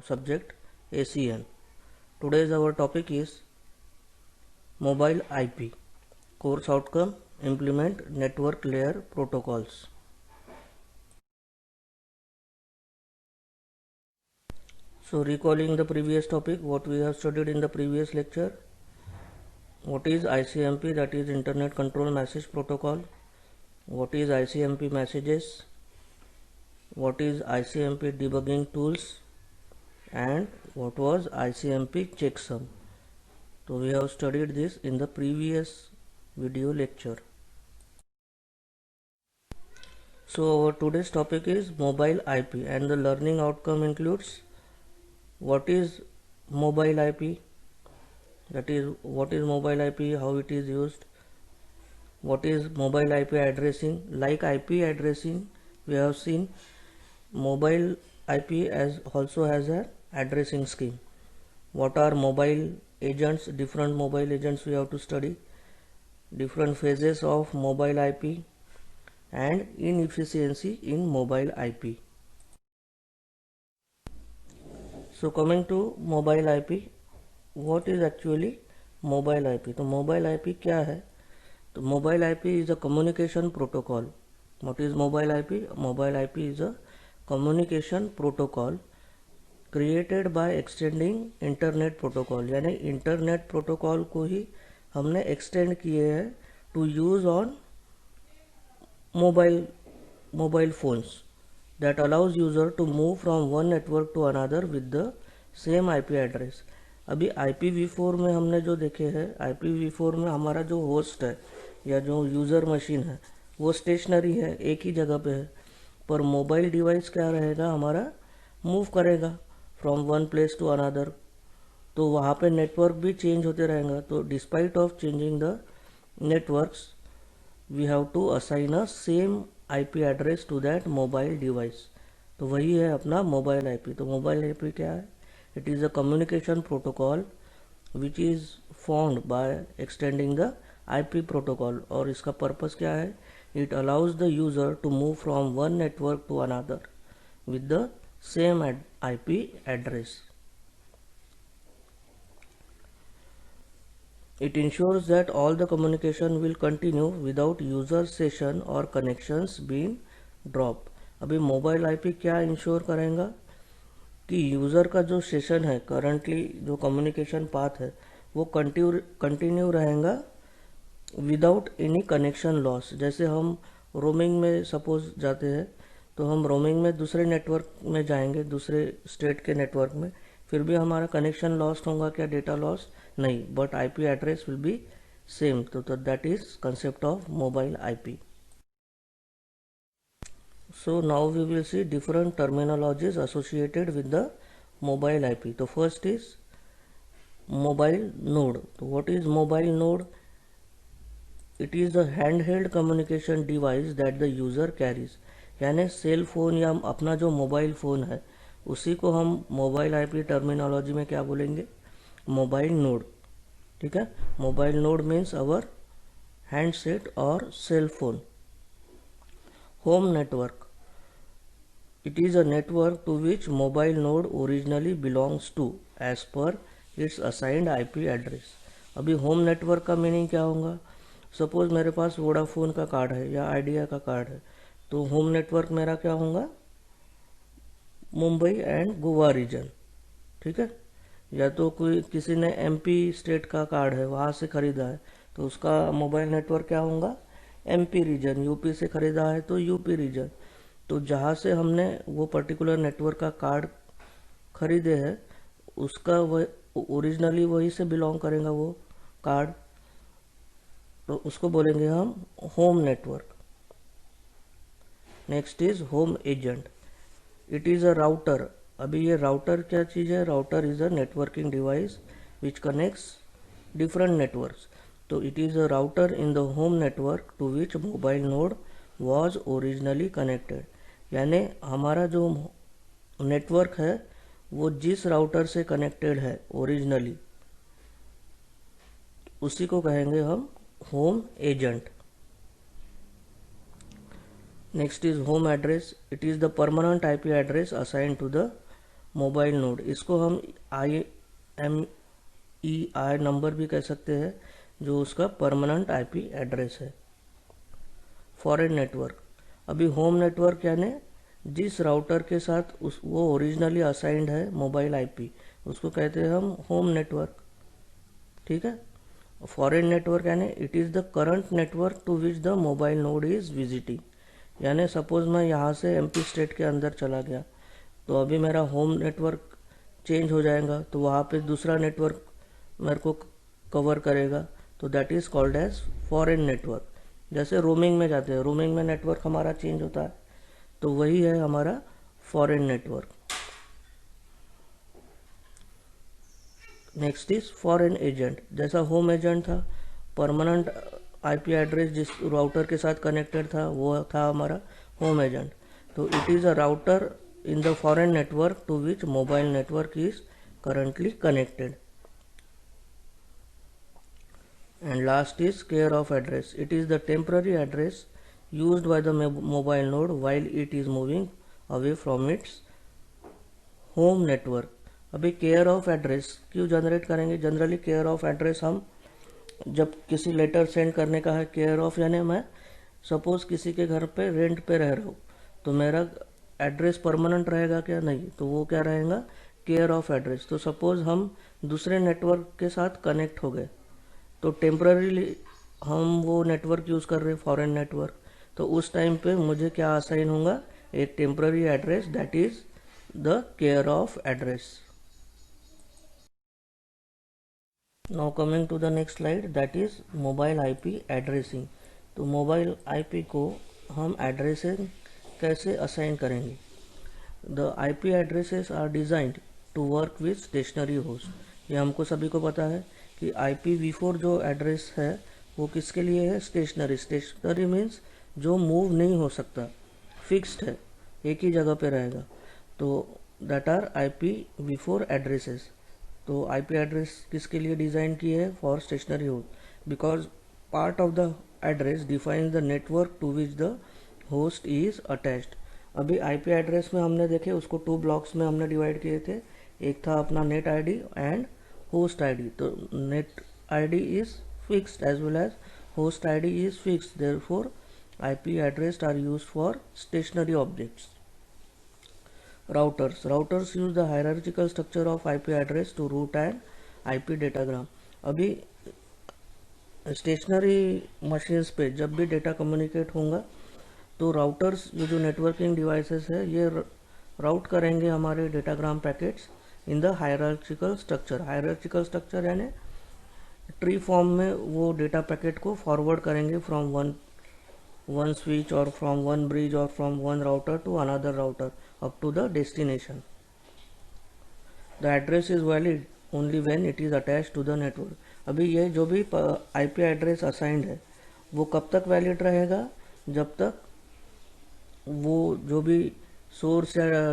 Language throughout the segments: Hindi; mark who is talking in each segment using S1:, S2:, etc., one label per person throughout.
S1: subject ACN. Today's our topic is mobile IP. Course outcome: implement network layer protocols. So recalling the previous topic, what we have studied in the previous lecture, what is ICMP, that is Internet Control Message Protocol, what is ICMP messages, what is ICMP debugging tools, and what was ICMP checksum. So we have studied this in the previous video lecture. So our today's topic is mobile IP, and the learning outcome includes what is mobile IP, that is what is mobile IP, how it is used, what is mobile IP addressing. Like IP addressing, we have seen mobile IP as also has an addressing scheme. What are mobile agents? Different mobile agents we have to study, different phases of mobile IP, and inefficiency in mobile IP. So coming to mobile IP, what is actually mobile IP? तो mobile IP क्या है? तो mobile IP is a communication protocol. What is mobile IP? Mobile IP is a communication protocol created by extending internet protocol. यानी इंटरनेट प्रोटोकॉल को ही हमने एक्सटेंड किए हैं to use on mobile phones that allows user to move from one network to another with the same IP address. अभी IPv4 में हमने जो देखे हैं, IPv4 में हमारा जो होस्ट है या जो यूज़र मशीन है वो स्टेशनरी है, एक ही जगह पे है, पर मोबाइल डिवाइस क्या रहेगा, हमारा मूव करेगा from one place to another, तो वहाँ पे नेटवर्क भी चेंज होते रहेगा. तो despite of changing the networks we have to assign a same IP address to that mobile device. तो वही है अपना मोबाइल IP. तो मोबाइल IP क्या है? It is a communication protocol which is formed by extending the IP protocol. और इसका पर्पस क्या है? It allows the user to move from one network to another with the same IP address. It ensures that all the communication will continue without user session or connections being dropped. अभी मोबाइल IP क्या इंश्योर करेगा कि यूज़र का जो सेशन है, करंटली जो कम्युनिकेशन पाथ है, वो कंटिन्यू रहेगा विदाउट एनी कनेक्शन लॉस. जैसे हम रोमिंग में सपोज जाते हैं, तो हम रोमिंग में दूसरे नेटवर्क में जाएंगे, दूसरे स्टेट के नेटवर्क में, फिर भी हमारा कनेक्शन लॉस्ट होगा क्या, डेटा लॉस नहीं, but IP address will be same. तो that is concept of mobile IP. So now we will see different terminologies associated with the mobile IP. तो first is mobile node. तो what is mobile node? It is a handheld communication device that the user carries. यानी सेल फोन या अपना जो मोबाइल फ़ोन है उसी को हम मोबाइल IP टर्मिनोलॉजी में क्या बोलेंगे? Mobile node. ठीक है, mobile node means our handset और cell phone. Home network. It is a network to which mobile node originally belongs to as per its assigned IP address. अभी होम नेटवर्क का मीनिंग क्या होगा? सपोज मेरे पास वोडाफोन का कार्ड है या आइडिया का कार्ड है, तो होम नेटवर्क मेरा क्या होगा? Mumbai and Goa region. ठीक है, या तो कोई किसी ने MP स्टेट का कार्ड है, वहाँ से खरीदा है, तो उसका मोबाइल नेटवर्क क्या होगा? MP reason. यूपी से खरीदा है तो यूपी रीजन. तो जहाँ से हमने वो पर्टिकुलर नेटवर्क का कार्ड खरीदे है उसका वह ओरिजिनली वही से बिलोंग करेगा वो कार्ड, तो उसको बोलेंगे हम home network. Next is home agent. It is a router. अभी ये राउटर क्या चीज़ है? Router is a networking device which connects different networks. तो it is a router in the home network to which mobile node was originally connected. यानी हमारा जो नेटवर्क है वो जिस राउटर से कनेक्टेड है ओरिजिनली, उसी को कहेंगे हम home agent. Next is home address. It is the permanent IP address assign to the mobile node, इसको हम IMEI नंबर भी कह सकते हैं, जो उसका परमानेंट IP एड्रेस है। फॉरेन नेटवर्क, अभी होम नेटवर्क यानी जिस राउटर के साथ उस वो ओरिजिनली असाइंड है मोबाइल IP, उसको कहते हैं हम होम नेटवर्क। ठीक है। फॉरेन नेटवर्क यानी it is the current network to which the mobile node is visiting, यानी सपोज मैं यहाँ से MP स्टेट के अंदर चला गया, तो अभी मेरा होम नेटवर्क चेंज हो जाएगा, तो वहाँ पे दूसरा नेटवर्क मेरे को कवर करेगा, तो that is called as foreign network. जैसे रोमिंग में जाते हैं, रोमिंग में नेटवर्क हमारा चेंज होता है, तो वही है हमारा foreign network. Next is foreign agent. जैसा होम एजेंट था, परमानेंट IP एड्रेस जिस राउटर के साथ कनेक्टेड था वो था हमारा होम एजेंट। तो it is a router in the foreign network to which mobile network is currently connected. And last is care of address. It is the temporary address used by the mobile node while it is moving away from its home network. अभी केयर ऑफ एड्रेस क्यों जनरेट करेंगे? जनरली केयर ऑफ एड्रेस हम जब किसी लेटर सेंड करने का है, केयर ऑफ यानी मैं सपोज किसी के घर पे रेंट पे रह रहा हूँ, तो मेरा एड्रेस परमानेंट रहेगा क्या? नहीं, तो वो क्या रहेगा? Care of address. तो सपोज हम दूसरे नेटवर्क के साथ कनेक्ट हो गए, तो टेम्पररीली हम वो नेटवर्क यूज़ कर रहे हैं, फॉरेन नेटवर्क, तो उस टाइम पे मुझे क्या असाइन होगा? एक temporary address, that is the care of address. Now coming to the next slide, that is mobile IP addressing. तो मोबाइल IP को हम एड्रेसिंग कैसे असाइन करेंगे? The IP addresses are designed to work with stationary host. ये हमको सभी को पता है कि IPv4 जो एड्रेस है वो किसके लिए है? स्टेशनरी। स्टेशनरी मीन्स जो मूव नहीं हो सकता, फिक्स्ड है, एक ही जगह पे रहेगा, तो दैट आर IPv4 एड्रेसेस। तो IP एड्रेस किसके लिए डिज़ाइन की है? For stationary host, because part of the address defines the network to which the host is attached. अभी IP एड्रेस में हमने देखे उसको 2 ब्लॉक्स में हमने डिवाइड किए थे, एक था अपना net ID and host ID. तो net ID is fixed as well as host ID is fixed. Therefore, IP address are used for stationary objects. Routers use the hierarchical structure of IP address to route an IP datagram. अभी स्टेशनरी मशीन्स पे जब भी डेटा कम्युनिकेट होगा, तो राउटर्स ये जो नेटवर्किंग डिवाइसेस है ये राउट करेंगे हमारे datagram packets in the hierarchical structure. Hierarchical structure यानी ट्री फॉर्म में वो डेटा पैकेट को फॉरवर्ड करेंगे फ्रॉम वन स्विच और फ्रॉम वन ब्रिज और from one router to another router up to the destination. The address is valid only when it is attach to the network. अभी ये जो भी IP एड्रेस असाइंड है वो कब तक वैलिड रहेगा? जब तक वो जो भी सोर्स या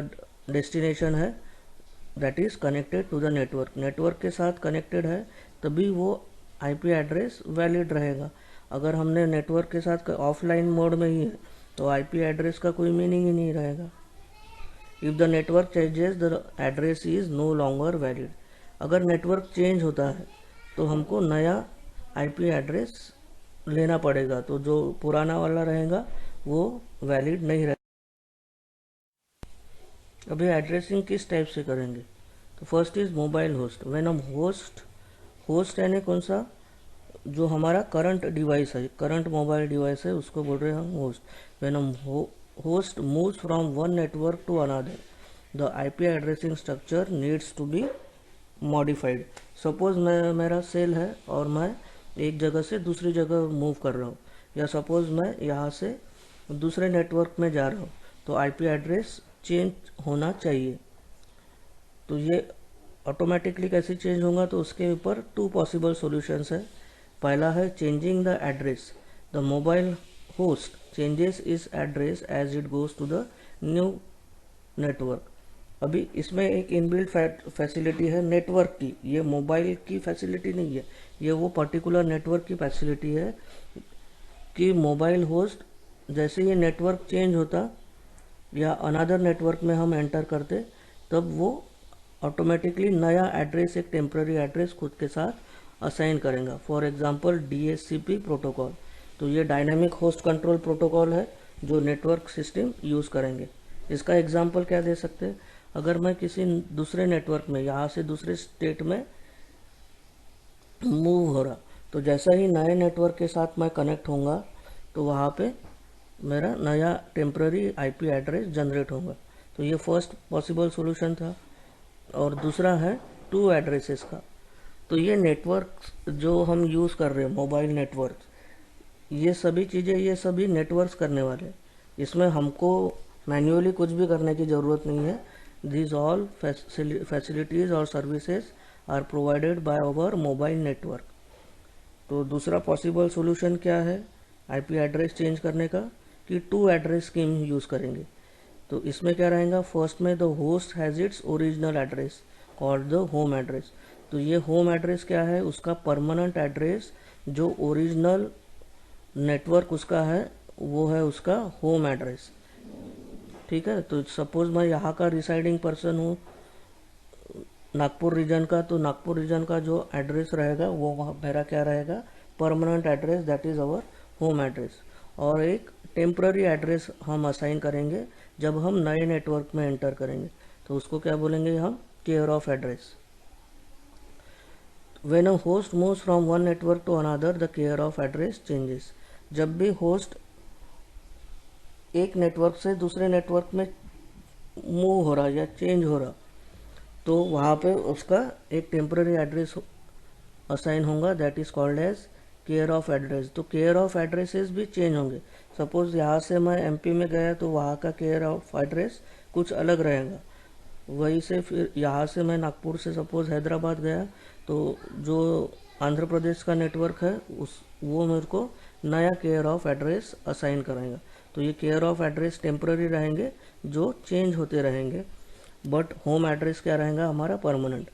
S1: डेस्टिनेशन है that is connected to the network, network के साथ कनेक्टेड है, तभी वो IP एड्रेस वैलिड रहेगा। अगर हमने नेटवर्क के साथ ऑफलाइन मोड में ही है तो IP एड्रेस का कोई मीनिंग ही नहीं रहेगा। If the network changes the address is no longer valid. अगर नेटवर्क चेंज होता है तो हमको नया IP एड्रेस लेना पड़ेगा, तो जो पुराना वाला रहेगा वो वैलिड नहीं रहेगा। अभी एड्रेसिंग किस टाइप से करेंगे? तो first is mobile host. When हम होस्ट यानी कौन सा? जो हमारा करंट डिवाइस है, करंट मोबाइल डिवाइस है, उसको बोल रहे हैं हम होस्ट। व्हेन हम host moves from one network to another, the IP addressing structure needs to be modified. Suppose मेरा सेल है और मैं एक जगह से दूसरी जगह मूव कर रहा हूँ, या सपोज मैं यहाँ से दूसरे नेटवर्क में जा रहा हूँ, तो IP एड्रेस चेंज होना चाहिए। तो ये ऑटोमेटिकली कैसे चेंज होगा? तो उसके ऊपर 2 पॉसिबल सॉल्यूशंस है। पहला है changing the address. The mobile host changes its address as it goes to the new network. अभी इसमें एक इनबिल्ट फैसिलिटी है नेटवर्क की, ये मोबाइल की फैसिलिटी नहीं है, ये वो पर्टिकुलर नेटवर्क की फैसिलिटी है कि मोबाइल होस्ट जैसे ये नेटवर्क चेंज होता या अनदर नेटवर्क में हम एंटर करते, तब वो ऑटोमेटिकली नया एड्रेस एक टेम्पररी एड्रेस खुद के साथ असाइन करेगा। फॉर एग्जांपल DHCP प्रोटोकॉल, तो ये डायनामिक होस्ट कंट्रोल प्रोटोकॉल है जो नेटवर्क सिस्टम यूज़ करेंगे। इसका एग्जांपल क्या दे सकते हैं, अगर मैं किसी दूसरे नेटवर्क में यहाँ से दूसरे स्टेट में मूव हो रहा, तो जैसा ही नए नेटवर्क के साथ मैं कनेक्ट होऊंगा तो वहाँ पे मेरा नया टेम्पररी IP एड्रेस जनरेट होगा। तो ये फर्स्ट पॉसिबल सॉल्यूशन था। और दूसरा है टू एड्रेसेस का। तो ये नेटवर्क जो हम यूज़ कर रहे हैं, मोबाइल नेटवर्क, ये सभी चीज़ें, ये सभी नेटवर्क्स करने वाले, इसमें हमको मैन्युअली कुछ भी करने की ज़रूरत नहीं है। These all facilities और services are provided by our mobile network. तो दूसरा पॉसिबल सॉल्यूशन क्या है IP एड्रेस चेंज करने का, कि टू एड्रेस स्कीम यूज़ करेंगे। तो इसमें क्या रहेगा, फर्स्ट में the host has its original address called the home address. तो ये होम एड्रेस क्या है, उसका परमानेंट एड्रेस जो ओरिजिनल नेटवर्क उसका है वो है उसका होम एड्रेस। ठीक है, तो सपोज मैं यहाँ का रिसाइडिंग पर्सन हूँ नागपुर रीजन का, तो नागपुर रीजन का जो एड्रेस रहेगा वो मेरा क्या रहेगा, permanent address, that is our home address. और एक टेम्पररी एड्रेस हम असाइन करेंगे जब हम नए नेटवर्क में एंटर करेंगे, तो उसको क्या बोलेंगे हम, care of address. When a host moves from one network to another, the care of address changes. जब भी होस्ट एक नेटवर्क से दूसरे नेटवर्क में मूव हो रहा या चेंज हो रहा, तो वहाँ पे उसका एक टेम्पररी एड्रेस असाइन होगा, that is called as care of address. तो केयर ऑफ एड्रेसेस भी चेंज होंगे। सपोज यहाँ से मैं MP में गया तो वहाँ का केयर ऑफ एड्रेस कुछ अलग रहेगा। वहीं से फिर यहाँ से मैं नागपुर से सपोज हैदराबाद गया, तो जो आंध्र प्रदेश का नेटवर्क है वो मेरे को नया केयर ऑफ एड्रेस असाइन कराएगा। तो ये केयर ऑफ एड्रेस टेम्पररी रहेंगे जो चेंज होते रहेंगे, बट होम एड्रेस क्या रहेगा हमारा, permanent.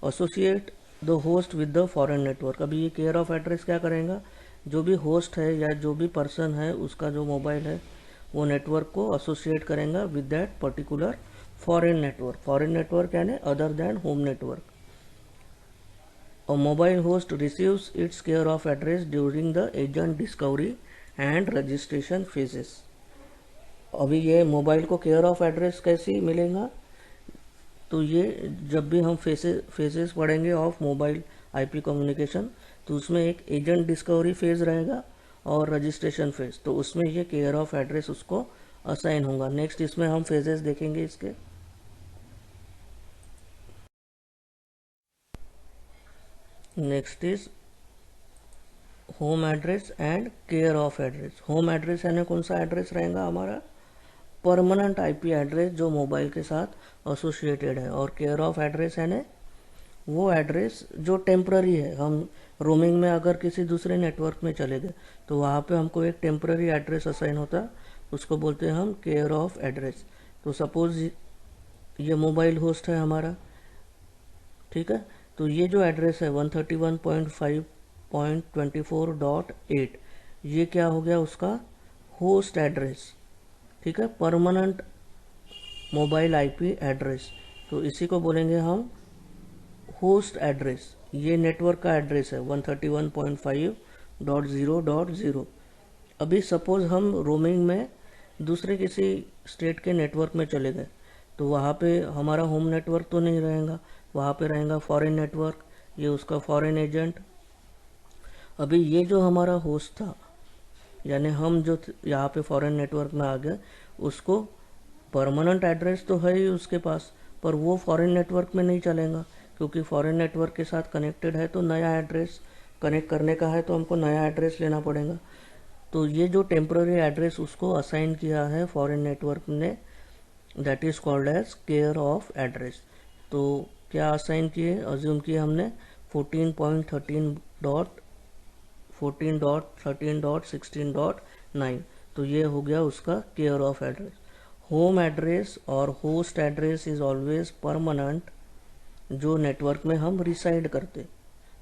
S1: Associate the host with the foreign network. अभी ये केयर ऑफ एड्रेस क्या करेगा, जो भी होस्ट है या जो भी पर्सन है उसका जो मोबाइल है वो नेटवर्क को एसोसिएट करेगा with that particular foreign network. Foreign network यानी other than home network. A mobile host receives its care of address during the agent discovery and registration phases. अभी ये मोबाइल को केयर ऑफ एड्रेस कैसे मिलेगा, तो ये जब भी हम फेजेस पढ़ेंगे ऑफ मोबाइल IP कम्युनिकेशन, तो उसमें एक एजेंट डिस्कवरी फेज रहेगा और रजिस्ट्रेशन फेज, तो उसमें ये केयर ऑफ एड्रेस उसको असाइन होगा। नेक्स्ट इसमें हम फेजेस देखेंगे इसके। Next is home address and care of address. Home address यानी कौन सा एड्रेस रहेगा हमारा, परमानेंट IP एड्रेस जो मोबाइल के साथ एसोसिएटेड है। और केयर ऑफ एड्रेस यानी वो एड्रेस जो टेम्प्ररी है। हम रोमिंग में अगर किसी दूसरे नेटवर्क में चले गए तो वहाँ पे हमको एक टेम्प्ररी एड्रेस असाइन होता है, उसको बोलते हैं हम केयर ऑफ एड्रेस। तो सपोज ये मोबाइल होस्ट है हमारा, ठीक है, तो ये जो एड्रेस है 131.5.24.8, ये क्या हो गया उसका होस्ट एड्रेस, ठीक है, परमानेंट मोबाइल IP एड्रेस। तो इसी को बोलेंगे हम होस्ट एड्रेस। ये नेटवर्क का एड्रेस है 131.5.0.0। अभी सपोज हम रोमिंग में दूसरे किसी स्टेट के नेटवर्क में चले गए, तो वहाँ पे हमारा होम नेटवर्क तो नहीं रहेगा, वहाँ पे रहेगा फॉरेन नेटवर्क, ये उसका फॉरेन एजेंट। अभी ये जो हमारा होस्ट था, यानी हम जो यहाँ पे फॉरेन नेटवर्क में आ गए, उसको परमानेंट एड्रेस तो है ही उसके पास, पर वो फॉरेन नेटवर्क में नहीं चलेगा, क्योंकि फॉरेन नेटवर्क के साथ कनेक्टेड है, तो नया एड्रेस कनेक्ट करने का है तो हमको नया एड्रेस लेना पड़ेगा। तो ये जो टेम्पररी एड्रेस उसको असाइन किया है फॉरेन नेटवर्क ने, that is called as care of address. तो क्या असाइन किए, अज्यूम किए हमने 14.13.16.9, तो ये हो गया उसका care of address. Home address और host address is always permanent जो नेटवर्क में हम रिसाइड करते।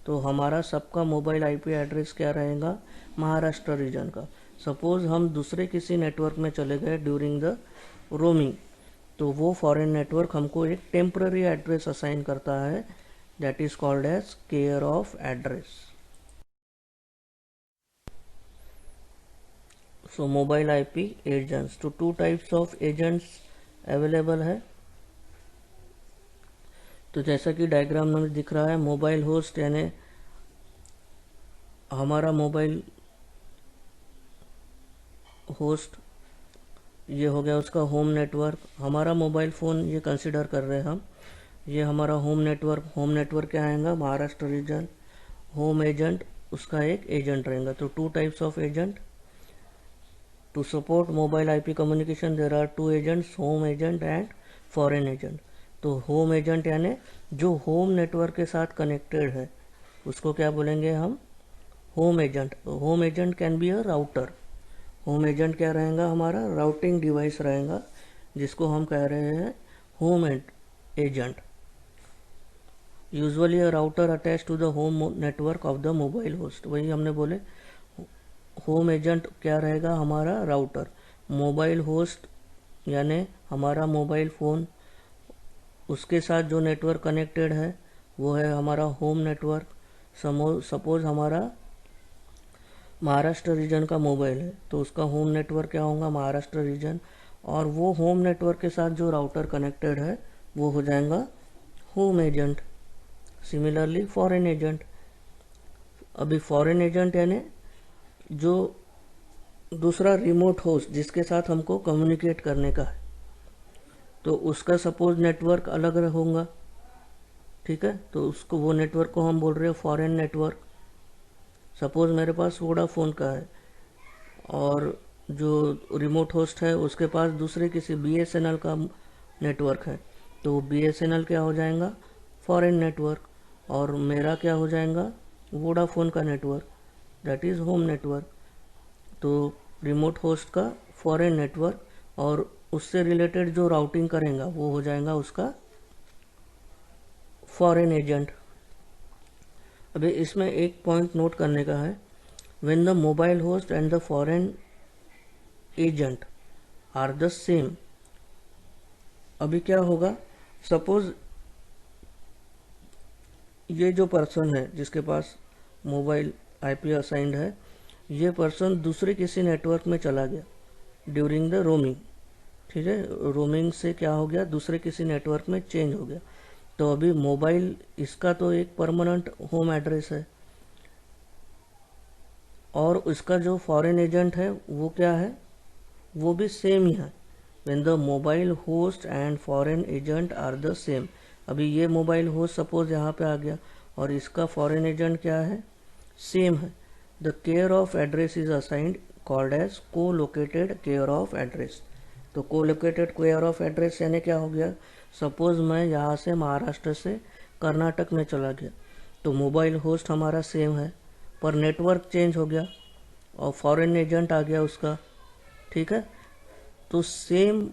S1: तो हमारा सबका मोबाइल IP एड्रेस क्या रहेगा, महाराष्ट्र रीजन का। सपोज हम दूसरे किसी नेटवर्क में चले गए ड्यूरिंग द रोमिंग, तो वो फॉरेन नेटवर्क हमको एक टेम्पररी एड्रेस असाइन करता है, that is called as care of address. So mobile IP agents, तो two types of agents available है। तो जैसा कि डायग्राम में दिख रहा है, मोबाइल होस्ट यानी हमारा मोबाइल होस्ट, ये हो गया उसका होम नेटवर्क। हमारा मोबाइल फ़ोन ये कंसिडर कर रहे हैं हम, ये हमारा होम नेटवर्क। होम नेटवर्क क्या आएगा, महाराष्ट्र रीजन। होम एजेंट उसका एक एजेंट रहेगा। तो two types of agent to support mobile IP communication, there are two agents, home agent and foreign agent. तो होम एजेंट यानी जो होम नेटवर्क के साथ कनेक्टेड है उसको क्या बोलेंगे हम, home agent. Home agent can be a router. Home agent क्या रहेगा, हमारा राउटिंग डिवाइस रहेगा, जिसको हम कह रहे हैं home agent. Usually a router attach to the home network of the mobile host. वही हमने बोले, होम एजेंट क्या रहेगा, हमारा राउटर। मोबाइल होस्ट यानी हमारा मोबाइल फ़ोन, उसके साथ जो नेटवर्क कनेक्टेड है वो है हमारा होम नेटवर्क। सपोज हमारा महाराष्ट्र रीजन का मोबाइल है, तो उसका होम नेटवर्क क्या होगा, महाराष्ट्र रीजन। और वो होम नेटवर्क के साथ जो राउटर कनेक्टेड है वो हो जाएगा home agent. Similarly foreign agent, अभी फॉरेन एजेंट यानी जो दूसरा रिमोट होस्ट जिसके साथ हमको कम्युनिकेट करने का है, तो उसका सपोज नेटवर्क अलग होगा, ठीक है। तो उसको, वो नेटवर्क को हम बोल रहे हैं फॉरेन नेटवर्क। सपोज मेरे पास वोडाफोन का है और जो रिमोट होस्ट है उसके पास दूसरे किसी बीएसएनएल का नेटवर्क है, तो बीएसएनएल क्या हो जाएगा, फॉरेन नेटवर्क। और मेरा क्या हो जाएगा, वोडाफोन का network, that is home network. तो रिमोट होस्ट का फॉरेन नेटवर्क, और उससे रिलेटेड जो राउटिंग करेगा वो हो जाएगा उसका फॉरेन एजेंट। अभी इसमें एक पॉइंट नोट करने का है, when the mobile host and the foreign agent are the same. अभी क्या होगा, सपोज ये जो पर्सन है जिसके पास मोबाइल आईपी असाइंड है, ये पर्सन दूसरे किसी नेटवर्क में चला गया ड्यूरिंग द रोमिंग, ठीक है। रोमिंग से क्या हो गया, दूसरे किसी नेटवर्क में चेंज हो गया। तो अभी मोबाइल, इसका तो एक परमानेंट होम एड्रेस है, और उसका जो फॉरेन एजेंट है वो क्या है, वो भी सेम ही है। When the mobile host and foreign agent are the same. अभी ये मोबाइल होस्ट सपोज यहाँ पे आ गया और इसका फॉरेन एजेंट क्या है, सेम है। The care of address is assigned called as colocated care of address. तो colocated care of address यानी क्या हो गया, सपोज मैं यहाँ से महाराष्ट्र से कर्नाटक में चला गया, तो मोबाइल होस्ट हमारा सेम है पर नेटवर्क चेंज हो गया और फॉरेन एजेंट आ गया उसका, ठीक है। तो सेम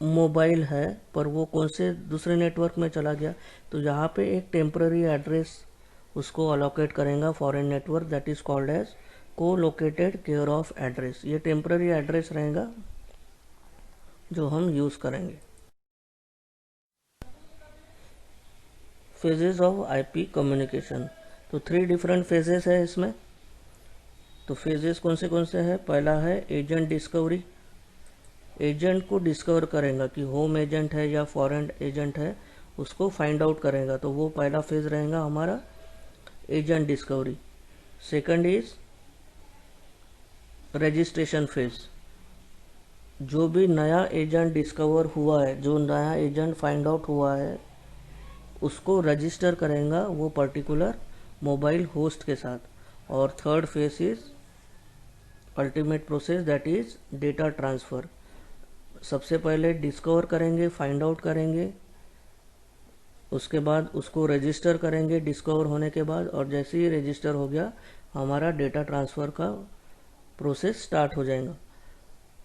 S1: मोबाइल है पर वो कौन से दूसरे नेटवर्क में चला गया, तो यहाँ पे एक टेम्पररी एड्रेस उसको अलोकेट करेगा foreign network, that is called as colocated care of address. ये टेम्पररी एड्रेस रहेगा जो हम यूज़ करेंगे। फेजेस ऑफ आईपी कम्युनिकेशन, तो 3 डिफरेंट फेजेस है इसमें। तो फेजेस कौन से हैं, पहला है एजेंट डिस्कवरी। एजेंट को डिस्कवर करेगा कि होम एजेंट है या फॉरेन एजेंट है, उसको फाइंड आउट करेगा, तो वो पहला फेज रहेगा हमारा agent discovery. Second is registration phase. जो भी नया एजेंट डिस्कवर हुआ है, जो नया एजेंट फाइंड आउट हुआ है, उसको रजिस्टर करेगा वो पर्टिकुलर मोबाइल होस्ट के साथ। और third phase is ultimate process, that is data transfer. सबसे पहले डिस्कवर करेंगे, फाइंड आउट करेंगे, उसके बाद उसको रजिस्टर करेंगे डिस्कवर होने के बाद, और जैसे ही रजिस्टर हो गया हमारा डेटा ट्रांसफ़र का प्रोसेस स्टार्ट हो जाएगा।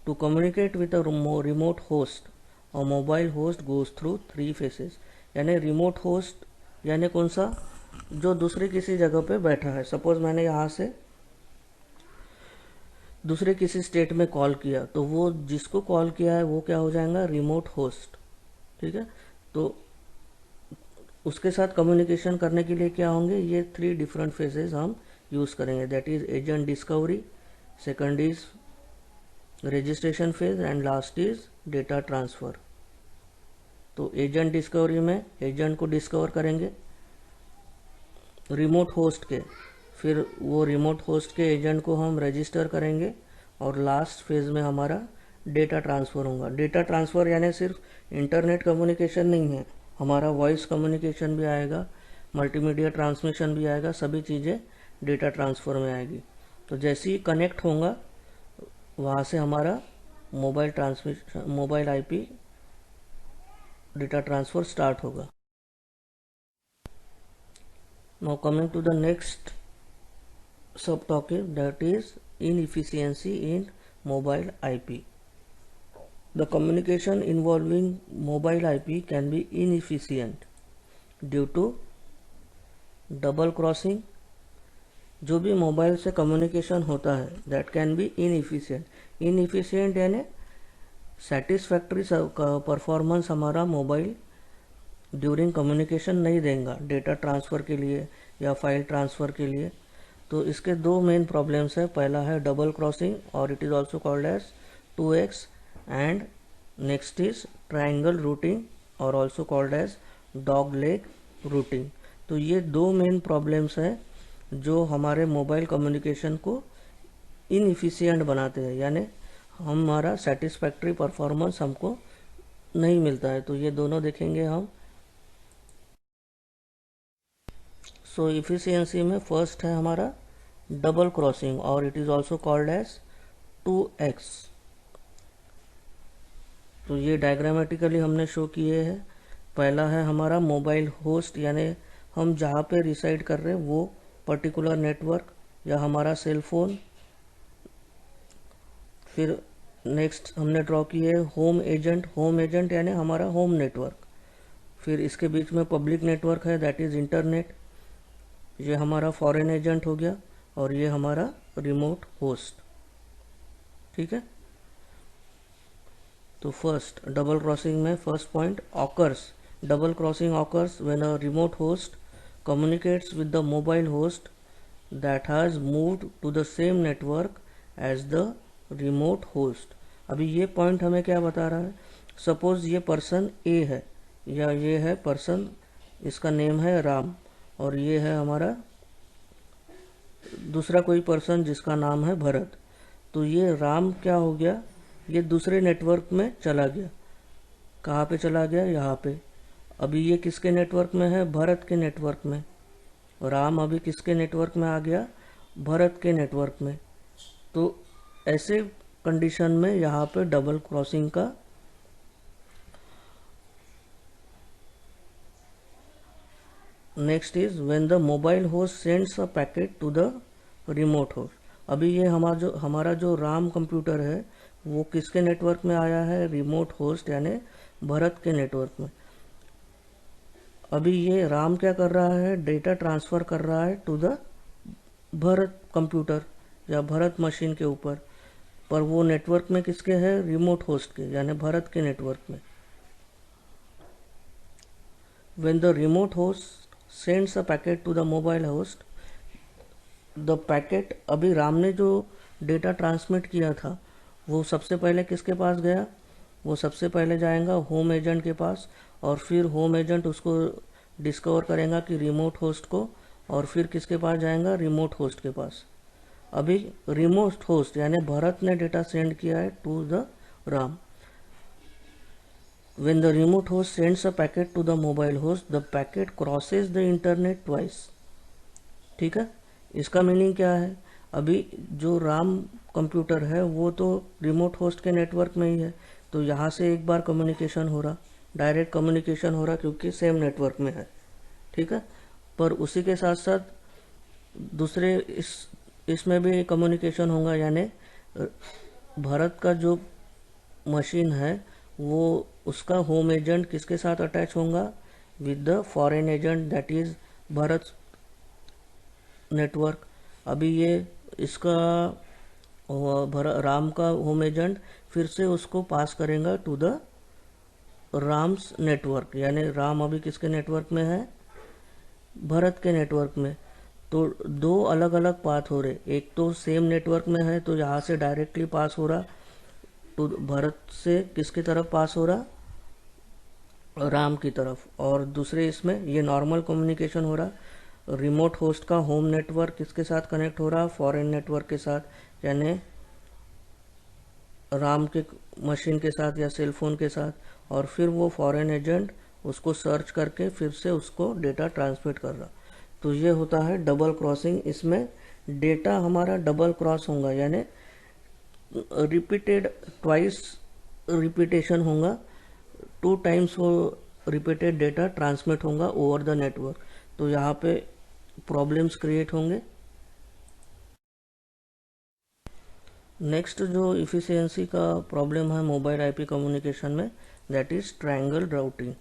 S1: To communicate with a remote host, और mobile host goes through 3 phases. यानी रिमोट होस्ट यानी कौन सा, जो दूसरी किसी जगह पे बैठा है। सपोज मैंने यहाँ से दूसरे किसी स्टेट में कॉल किया, तो वो जिसको कॉल किया है वो क्या हो जाएगा, रिमोट होस्ट। ठीक है, तो उसके साथ कम्युनिकेशन करने के लिए क्या होंगे, ये 3 डिफरेंट फेजेस हम यूज़ करेंगे, that is agent discovery, second is registration phase and last is data transfer. तो एजेंट डिस्कवरी में एजेंट को डिस्कवर करेंगे रिमोट होस्ट के, फिर वो रिमोट होस्ट के एजेंट को हम रजिस्टर करेंगे, और लास्ट फेज में हमारा डेटा ट्रांसफ़र होगा। डेटा ट्रांसफ़र यानी सिर्फ इंटरनेट कम्युनिकेशन नहीं है, हमारा वॉइस कम्युनिकेशन भी आएगा, मल्टीमीडिया ट्रांसमिशन भी आएगा, सभी चीज़ें डेटा ट्रांसफ़र में आएगी। तो जैसे ही कनेक्ट होगा वहाँ से हमारा mobile IP data transfer start होगा। Now coming to the next subtopic, that is inefficiency in mobile IP. The communication involving mobile IP can be inefficient due to double crossing। जो भी मोबाइल से कम्युनिकेशन होता है दैट कैन बी इनएफिशिएंट यानी सेटिस्फैक्ट्री परफॉर्मेंस हमारा मोबाइल ड्यूरिंग कम्युनिकेशन नहीं देगा, डेटा ट्रांसफ़र के लिए या फाइल ट्रांसफ़र के लिए। तो इसके 2 मेन प्रॉब्लम्स है, पहला है डबल क्रॉसिंग और it is also called as 2x, and next is triangle routing और also called as dog leg routing. तो ये 2 मेन प्रॉब्लम्स हैं जो हमारे मोबाइल कम्युनिकेशन को इनएफिशिएंट बनाते हैं, यानी हमारा सेटिस्फैक्ट्री परफॉर्मेंस हमको नहीं मिलता है। तो ये दोनों देखेंगे हम। सो इफिशियंसी में फर्स्ट है हमारा डबल क्रॉसिंग और it is also called as 2x। तो ये डायग्रामेटिकली हमने शो किए हैं। पहला है हमारा मोबाइल होस्ट, यानी हम जहाँ पे रिसाइड कर रहे हैं वो पर्टिकुलर नेटवर्क या हमारा सेल फोन। फिर नेक्स्ट हमने ड्रॉ किए होम एजेंट यानी हमारा होम नेटवर्क। फिर इसके बीच में पब्लिक नेटवर्क है दैट इज़ इंटरनेट, ये हमारा फॉरेन एजेंट हो गया, और ये हमारा रिमोट होस्ट। ठीक है, तो फर्स्ट डबल क्रॉसिंग में first point occurs, double crossing occurs when a remote host communicates with the mobile host that has moved to the same network as the remote host. अभी ये पॉइंट हमें क्या बता रहा है, सपोज ये पर्सन ए है या ये है पर्सन, इसका नेम है राम, और ये है हमारा दूसरा कोई पर्सन जिसका नाम है भरत। तो ये राम क्या हो गया, ये दूसरे नेटवर्क में चला गया। कहाँ पे चला गया, यहाँ पे। अभी ये किसके नेटवर्क में है, भरत के नेटवर्क में। राम अभी किसके नेटवर्क में आ गया, भरत के नेटवर्क में। तो ऐसे कंडीशन में यहाँ पे डबल क्रॉसिंग का next is when the mobile host sends a packet to the remote host. अभी ये हमारा जो राम कंप्यूटर है वो किसके नेटवर्क में आया है, रिमोट होस्ट यानी भरत के नेटवर्क में। अभी ये राम क्या कर रहा है, डेटा ट्रांसफ़र कर रहा है टू द भरत कंप्यूटर या भरत मशीन के ऊपर, पर वो नेटवर्क में किसके है, रिमोट होस्ट के यानी भरत के नेटवर्क में। When the remote host sends a packet to the mobile host, the packet, अभी राम ने जो डेटा ट्रांसमिट किया था वो सबसे पहले किसके पास गया, वो सबसे पहले जाएगा होम एजेंट के पास, और फिर होम एजेंट उसको डिस्कवर करेगा कि रिमोट होस्ट को, और फिर किसके पास जाएगा, रिमोट होस्ट के पास। अभी रिमोट होस्ट यानी भरत ने डेटा सेंड किया है to the Ram. When the remote host sends a packet to the mobile host, the packet crosses the internet twice। ठीक है, इसका मीनिंग क्या है, अभी जो राम कंप्यूटर है वो तो रिमोट होस्ट के नेटवर्क में ही है, तो यहाँ से एक बार कम्युनिकेशन हो रहा, डायरेक्ट कम्युनिकेशन हो रहा क्योंकि सेम नेटवर्क में है। ठीक है, पर उसी के साथ साथ दूसरे इसमें भी कम्युनिकेशन होगा, यानी भारत का जो मशीन है वो उसका होम एजेंट किसके साथ अटैच होगा, with the foreign agent that is Bharat network. अभी ये इसका राम का होम एजेंट फिर से उसको पास करेगा टू द राम्स नेटवर्क, यानी राम अभी किसके नेटवर्क में है, भरत के नेटवर्क में। तो दो अलग अलग पाथ हो रहे, एक तो सेम नेटवर्क में है तो यहाँ से डायरेक्टली पास हो रहा तो भरत से किसकी तरफ पास हो रहा, राम की तरफ, और दूसरे इसमें ये नॉर्मल कम्युनिकेशन हो रहा। रिमोट होस्ट का होम नेटवर्क किसके साथ कनेक्ट हो रहा, फॉरेन नेटवर्क के साथ, यानी राम के मशीन के साथ या सेल फोन के साथ, और फिर वो फॉरेन एजेंट उसको सर्च करके फिर से उसको डेटा ट्रांसमिट कर रहा। तो ये होता है डबल क्रॉसिंग। इसमें डेटा हमारा डबल क्रॉस होगा, यानी रिपीटेड ट्वाइस रिपीटेशन होगा, 2 टाइम्स वो रिपीटेड डेटा ट्रांसमिट होगा ओवर द नेटवर्क। तो यहाँ पे प्रॉब्लम्स क्रिएट होंगे। नेक्स्ट जो इफिशियंसी का प्रॉब्लम है मोबाइल आईपी कम्युनिकेशन में, that is triangle routing.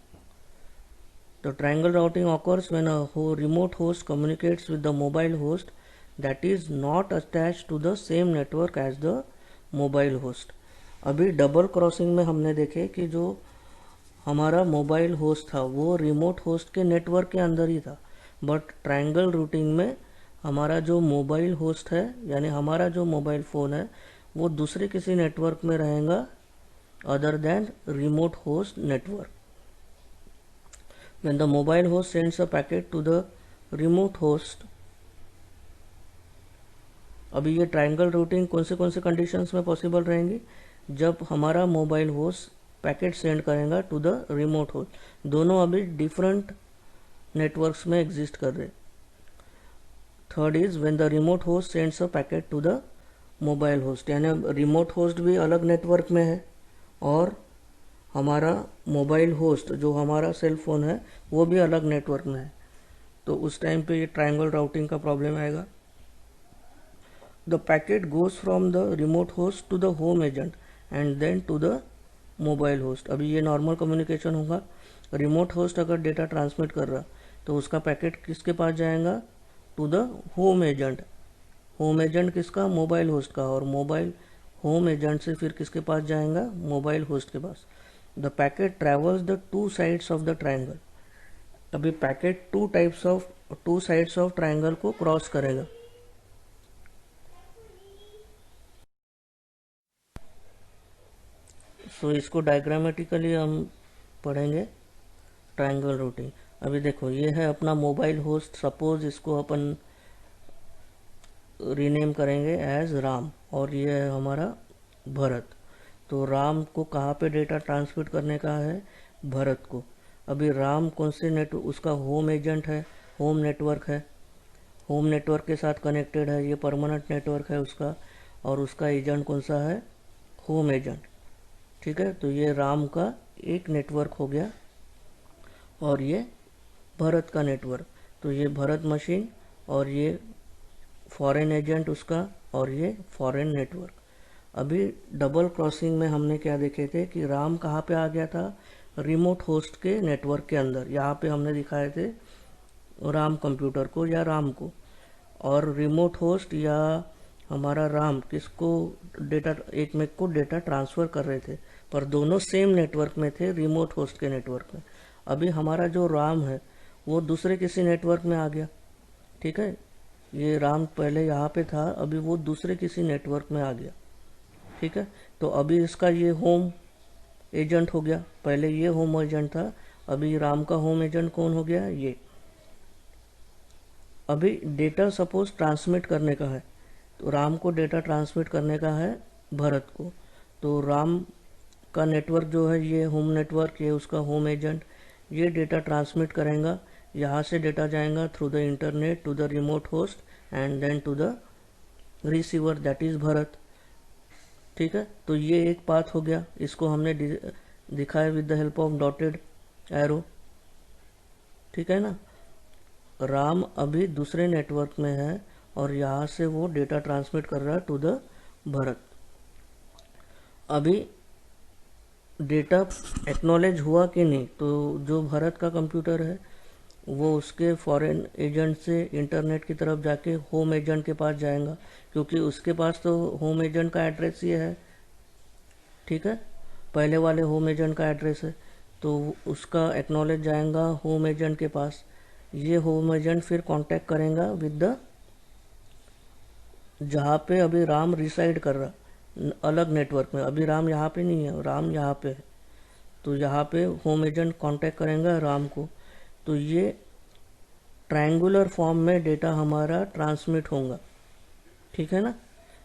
S1: The triangle routing occurs when a remote host communicates with the mobile host that is not attached to the same network as the mobile host. अभी डबल क्रॉसिंग में हमने देखे कि जो हमारा मोबाइल होस्ट था वो रिमोट होस्ट के नेटवर्क के अंदर ही था, बट ट्रायंगल रूटिंग में हमारा जो मोबाइल होस्ट है यानी हमारा जो मोबाइल फ़ोन है वो दूसरे किसी नेटवर्क में रहेगा other than remote host network. When the mobile host sends a packet to the remote host, अभी ये ट्रायंगल रूटिंग कौन से कंडीशंस में पॉसिबल रहेंगी, जब हमारा मोबाइल होस्ट पैकेट सेंड करेगा टू द रिमोट होस्ट। दोनों अभी डिफरेंट नेटवर्क्स में एग्जिस्ट कर रहे। Third is when the remote host sends a packet to the mobile host, यानी रिमोट होस्ट भी अलग नेटवर्क में है और हमारा मोबाइल होस्ट जो हमारा सेल फोन है वो भी अलग नेटवर्क में है। तो उस टाइम पे ये ट्रायंगल राउटिंग का प्रॉब्लम आएगा। The packet goes from the remote host to the home agent and then to the mobile host. अभी ये नॉर्मल कम्युनिकेशन होगा। रिमोट होस्ट अगर डेटा ट्रांसमिट कर रहा तो उसका पैकेट किसके पास जाएगा, to the home agent. Home agent किसका, मोबाइल होस्ट का, और मोबाइल होम एजेंट से फिर किसके पास जाएगा, मोबाइल होस्ट के पास। The packet travels the two sides of the triangle. अभी packet two sides of triangle को क्रॉस करेगा। सो इसको डायग्रामेटिकली हम पढ़ेंगे ट्रायंगल रूटिंग। अभी देखो ये है अपना मोबाइल होस्ट, सपोज इसको अपन रीनेम करेंगे एज राम, और ये है हमारा भरत। तो राम को कहाँ पे डेटा ट्रांसमिट करने का है, भरत को। अभी राम कौन से उसका होम एजेंट है, होम नेटवर्क है, होम नेटवर्क के साथ कनेक्टेड है, ये परमानेंट नेटवर्क है उसका, और उसका एजेंट कौन सा है, होम एजेंट। ठीक है, तो ये राम का एक नेटवर्क हो गया और ये भरत का नेटवर्क। तो ये भरत मशीन और ये फॉरेन एजेंट उसका और ये फॉरेन नेटवर्क। अभी डबल क्रॉसिंग में हमने क्या देखे थे कि राम कहाँ पे आ गया था, रिमोट होस्ट के नेटवर्क के अंदर। यहाँ पे हमने दिखाए थे राम कंप्यूटर को या राम को, और रिमोट होस्ट या हमारा राम किसको डेटा, एक में को डेटा ट्रांसफ़र कर रहे थे, पर दोनों सेम नेटवर्क में थे, रिमोट होस्ट के नेटवर्क में। अभी हमारा जो राम है वो दूसरे किसी नेटवर्क में आ गया। ठीक है, ये राम पहले यहाँ पे था, अभी वो दूसरे किसी नेटवर्क में आ गया। ठीक है, तो अभी इसका ये होम एजेंट हो गया, पहले ये होम एजेंट था, अभी राम का होम एजेंट कौन हो गया, ये। अभी डेटा सपोज ट्रांसमिट करने का है, तो राम को डेटा ट्रांसमिट करने का है भरत को। तो राम का नेटवर्क जो है ये होम नेटवर्क, ये उसका होम एजेंट, ये डेटा ट्रांसमिट करेगा। यहाँ से डेटा जाएगा through the internet to the remote host and then to the receiver that is Bharat. ठीक है, तो ये एक पाथ हो गया, इसको हमने दिखाया with the help of dotted arrow. ठीक है ना, राम अभी दूसरे नेटवर्क में है और यहाँ से वो डेटा ट्रांसमिट कर रहा है टू द भरत। अभी डेटा एक्नॉलेज हुआ कि नहीं, तो जो भरत का कंप्यूटर है वो उसके फॉरेन एजेंट से इंटरनेट की तरफ जाके होम एजेंट के पास जाएगा, क्योंकि उसके पास तो होम एजेंट का एड्रेस ये है, ठीक है, पहले वाले होम एजेंट का एड्रेस है, तो उसका एक्नॉलेज जाएगा होम एजेंट के पास। ये होम एजेंट फिर कांटेक्ट करेगा विद द, जहाँ पे अभी राम रिसाइड कर रहा, अलग नेटवर्क में, अभी राम यहाँ पे नहीं है, राम यहाँ पे है, तो यहाँ पे होम एजेंट कांटेक्ट करेगा राम को, तो ये ट्रायंगुलर फॉर्म में डेटा हमारा ट्रांसमिट होगा, ठीक है ना।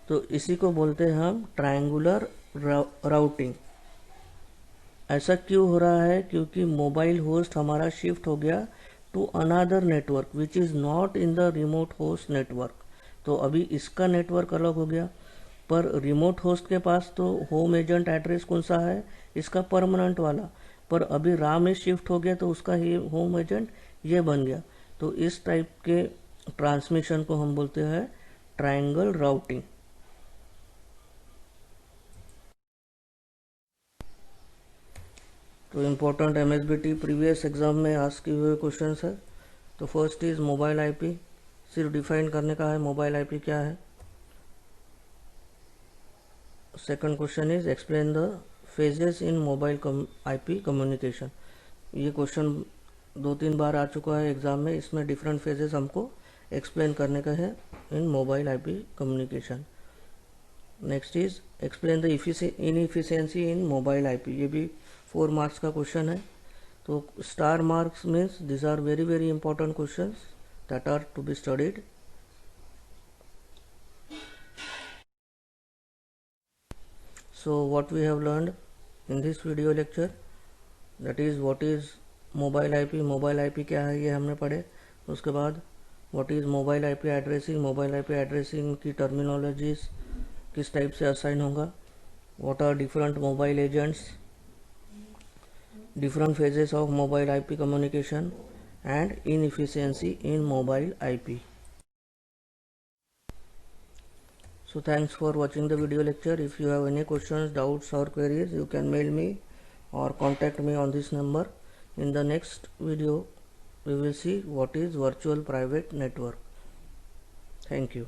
S1: तो इसी को बोलते हैं हम ट्रायंगुलर राउटिंग। ऐसा क्यों हो रहा है, क्योंकि मोबाइल होस्ट हमारा शिफ्ट हो गया to another network which is not in the remote host network. तो अभी इसका नेटवर्क अलग हो गया, पर रिमोट होस्ट के पास तो होम एजेंट एड्रेस कौन सा है, इसका परमानेंट वाला, पर अभी राम में शिफ्ट हो गया तो उसका ही होम एजेंट ये बन गया। तो इस टाइप के ट्रांसमिशन को हम बोलते हैं ट्रायंगल राउटिंग। तो इम्पोर्टेंट एमएसबीटी प्रीवियस एग्जाम में आस्क किए हुए क्वेश्चंस है। तो फर्स्ट इज मोबाइल आईपी, सिर्फ डिफाइन करने का है मोबाइल आईपी क्या है। Second question is explain the phases in mobile IP communication. ये क्वेश्चन 2-3 बार आ चुका है एग्जाम में, इसमें डिफरेंट फेजेस हमको एक्सप्लेन करने का है in mobile IP communication. Next is explain the inefficiency in mobile IP, ये भी 4 मार्क्स का क्वेश्चन है। तो star marks means this are very very important questions that are to be studied. So what we have learned in this video lecture, that is what is mobile IP, mobile IP क्या है ये हमने पढ़े। उसके बाद what is mobile IP addressing, mobile IP addressing की टर्मिनोलॉजीज किस टाइप से असाइन होगा, what are different mobile agents, different phases of mobile IP communication and inefficiency in mobile IP. So thanks for watching the video lecture. If you have any questions, doubts or queries, you can mail me or contact me on this number. In the next video, we will see what is virtual private network. Thank you.